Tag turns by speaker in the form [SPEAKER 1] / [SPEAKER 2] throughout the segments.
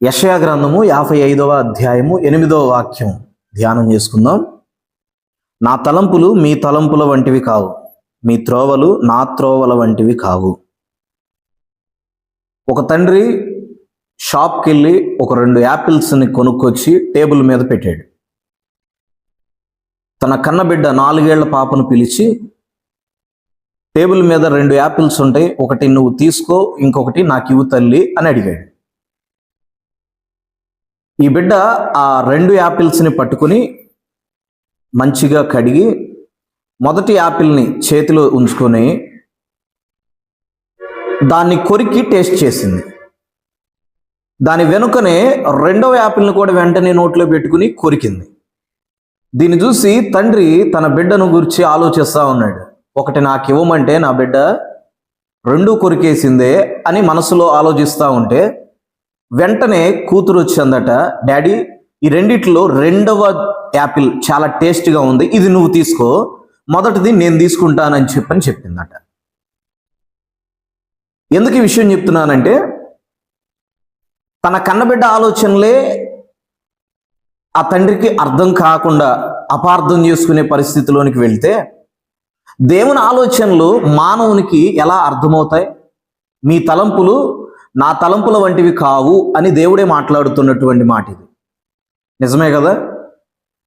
[SPEAKER 1] యెషయా గ్రంథము 55వ అధ్యాయము 8వ వాక్యం ధ్యానం చేసుకుందాం. నా తలంపులు మీ తలంపుల వంటివి కావు, మీ త్రోవలు నా త్రోవల వంటివి కావు. ఒక తండ్రి షాప్కి వెళ్ళి ఒక 2 యాపిల్స్ని కొనుక్కొచ్చి టేబుల్ మీద పెట్టాడు. తన కన్నబిడ్డ 4 ఏళ్ల పాపను పిలిచి, టేబుల్ మీద 2 యాపిల్స్ ఉంటాయి, ఒకటి నువ్వు తీసుకో, ఇంకొకటి నాకు ఇవ్వు తల్లి అని అడిగాడు. ఈ బిడ్డ ఆ 2 యాపిల్స్ని పట్టుకుని మంచిగా కడిగి మొదటి యాపిల్ని చేతిలో ఉంచుకొని దాన్ని కొరికి టేస్ట్ చేసింది. దాని వెనుకనే 2వ యాపిల్ని కూడా వెంటనే నోట్లో పెట్టుకుని కొరికింది. దీన్ని చూసి తండ్రి తన బిడ్డను గురించి ఆలోచిస్తూ ఉన్నాడు. ఒకటి నాకు ఇవ్వమంటే నా బిడ్డ 2 కొరికేసిందే అని మనసులో ఆలోచిస్తూ ఉంటే వెంటనే కూతురు వచ్చిందట, డాడీ ఈ రెండిట్లో 2వ యాపిల్ చాలా టేస్ట్గా ఉంది, ఇది నువ్వు తీసుకో, మొదటిది నేను తీసుకుంటానని చెప్పిందట. ఎందుకు ఈ విషయం చెప్తున్నానంటే, తన కన్నబిడ్డ ఆలోచనలే ఆ తండ్రికి అర్థం కాకుండా అపార్థం చేసుకునే పరిస్థితిలోనికి వెళ్తే దేవుని ఆలోచనలు మానవునికి ఎలా అర్థమవుతాయి? మీ తలంపులు నా తలంపుల వంటివి కావు అని దేవుడే మాట్లాడుతున్నటువంటి మాట ఇది. నిజమే కదా?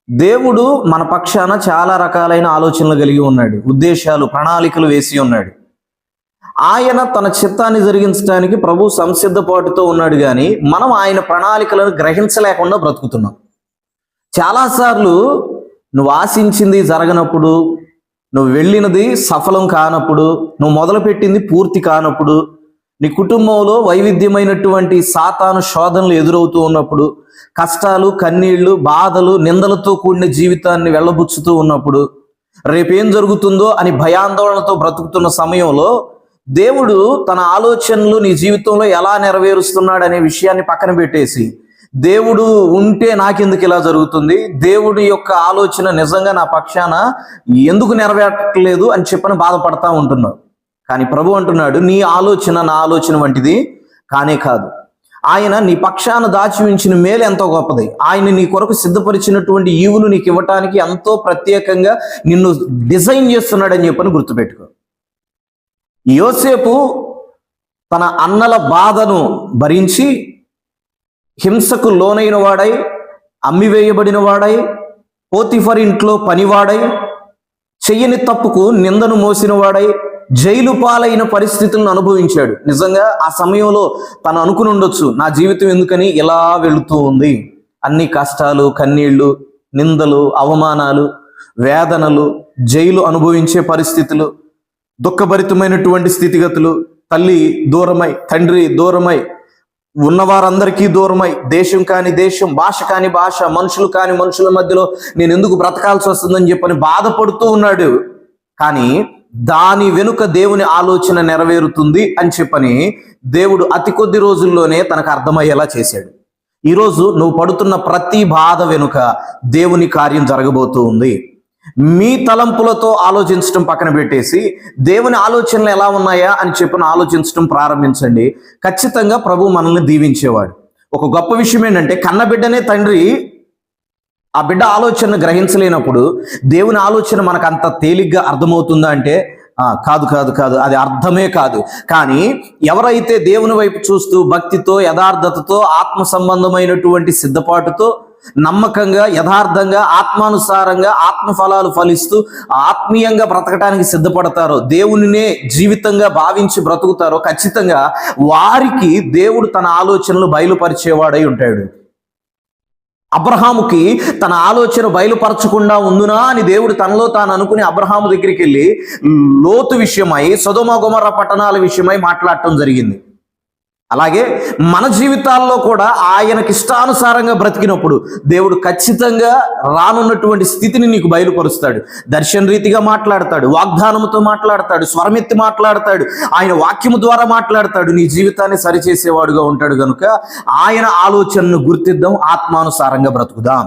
[SPEAKER 1] దేవుడు మన పక్షాన చాలా రకాలైన ఆలోచనలు కలిగి ఉన్నాడు, ఉద్దేశాలు, ప్రణాళికలు వేసి ఉన్నాడు. ఆయన తన చిత్తాన్ని జరిగించడానికి ప్రభు సంసిద్ధపాటుతో ఉన్నాడు, కానీ మనం ఆయన ప్రణాళికలను గ్రహించలేకుండా బ్రతుకుతున్నాం. చాలాసార్లు నువ్వు ఆశించింది జరగనప్పుడు, నువ్వు వెళ్ళినది సఫలం కానప్పుడు, నువ్వు మొదలుపెట్టింది పూర్తి కానప్పుడు, నీ కుటుంబంలో వైవిధ్యమైనటువంటి సాతాను శోధనలు ఎదురవుతూ ఉన్నప్పుడు, కష్టాలు, కన్నీళ్లు, బాధలు, నిందలతో కూడిన జీవితాన్ని వెళ్ళబుచ్చుతూ ఉన్నప్పుడు, రేపేం జరుగుతుందో అని భయాందోళనతో బ్రతుకుతున్న సమయంలో దేవుడు తన ఆలోచనలు నీ జీవితంలో ఎలా నెరవేరుస్తున్నాడనే విషయాన్ని పక్కన పెట్టేసి, దేవుడు ఉంటే నాకెందుకు ఇలా జరుగుతుంది, దేవుడి యొక్క ఆలోచన నిజంగా నా పక్షాన ఎందుకు నెరవేరట్లేదు అని చెప్పని బాధపడతా ఉంటున్నావు. కానీ ప్రభు అంటున్నాడు, నీ ఆలోచన నా ఆలోచన వంటిది కానే కాదు. ఆయన నీ పక్షాన దాచి ఉంచిన మేలు ఎంతో గొప్పది. ఆయన నీ కొరకు సిద్ధపరిచినటువంటి ఈవులు నీకు ఇవ్వటానికి ఎంతో ప్రత్యేకంగా నిన్ను డిజైన్ చేస్తున్నాడని చెప్పని గుర్తుపెట్టుకో. యోసేపు తన అన్నల బాధను భరించి హింసకు లోనైన వాడై, అమ్మివేయబడిన వాడై, పోతిఫర్ ఇంట్లో పనివాడై, చెయ్యని తప్పుకు నిందను మోసిన వాడై, జైలు పాలైన పరిస్థితులను అనుభవించాడు. నిజంగా ఆ సమయంలో తను అనుకుని ఉండొచ్చు, నా జీవితం ఎందుకని ఇలా వెళుతూ ఉంది, అన్ని కష్టాలు, కన్నీళ్లు, నిందలు, అవమానాలు, వేదనలు, జైలు అనుభవించే పరిస్థితులు, దుఃఖభరితమైనటువంటి స్థితిగతులు, తల్లి దూరమై, తండ్రి దూరమై, ఉన్నవారందరికీ దూరమై, దేశం కాని దేశం, భాష కాని భాష, మనుషులు కాని మనుషుల మధ్యలో నేను ఎందుకు బ్రతకాల్సి వస్తుందని చెప్పని బాధపడుతూ ఉన్నాడు. కానీ దాని వెనుక దేవుని ఆలోచన నెరవేరుతుంది అని చెప్పని దేవుడు అతి కొద్ది రోజుల్లోనే తనకు అర్థమయ్యేలా చేశాడు. ఈరోజు నువ్వు పడుతున్న ప్రతి బాధ వెనుక దేవుని కార్యం జరగబోతూ ఉంది. మీ తలంపులతో ఆలోచించడం పక్కన పెట్టేసి దేవుని ఆలోచనలు ఎలా ఉన్నాయా అని చెప్పని ఆలోచించడం ప్రారంభించండి. ఖచ్చితంగా ప్రభు మనల్ని దీవించేవాడు. ఒక గొప్ప విషయం ఏంటంటే, కన్నబిడ్డనే తండ్రి ఆ బిడ్డ ఆలోచనను గ్రహించలేనప్పుడు దేవుని ఆలోచన మనకు అంత తేలిగ్గా అర్థమవుతుందా అంటే కాదు కాదు కాదు, అది అర్థమే కాదు. కానీ ఎవరైతే దేవుని వైపు చూస్తూ భక్తితో, యథార్థతతో, ఆత్మ సంబంధమైనటువంటి సిద్ధపాటుతో, నమ్మకంగా, యథార్థంగా, ఆత్మానుసారంగా ఆత్మ ఫలాలు ఫలిస్తూ ఆత్మీయంగా బ్రతకటానికి సిద్ధపడతారో, దేవునినే జీవితంగా భావించి బ్రతుకుతారో, ఖచ్చితంగా వారికి దేవుడు తన ఆలోచనలు బయలుపరిచేవాడై ఉంటాడు. అబ్రహాముకి తన ఆలోచన బయలుపరచకుండా ఉందునా అని దేవుడు తనలో తాను అనుకుని అబ్రహాము దగ్గరికి వెళ్ళి లోతు విషయమై, సొదొమ గొమొర్రా పట్టణాల విషయమై మాట్లాడటం జరిగింది. అలాగే మన జీవితాల్లో కూడా ఆయనకి ఇష్టానుసారంగా బ్రతికినప్పుడు దేవుడు ఖచ్చితంగా రానున్నటువంటి స్థితిని నీకు బయలుపరుస్తాడు. దర్శన రీతిగా మాట్లాడతాడు, వాగ్దానముతో మాట్లాడతాడు, స్వరమెత్తి మాట్లాడతాడు, ఆయన వాక్యము ద్వారా మాట్లాడతాడు, నీ జీవితాన్ని సరిచేసేవాడుగా ఉంటాడు. కనుక ఆయన ఆలోచనను గుర్తిద్దాం, ఆత్మానుసారంగా బ్రతుకుదాం.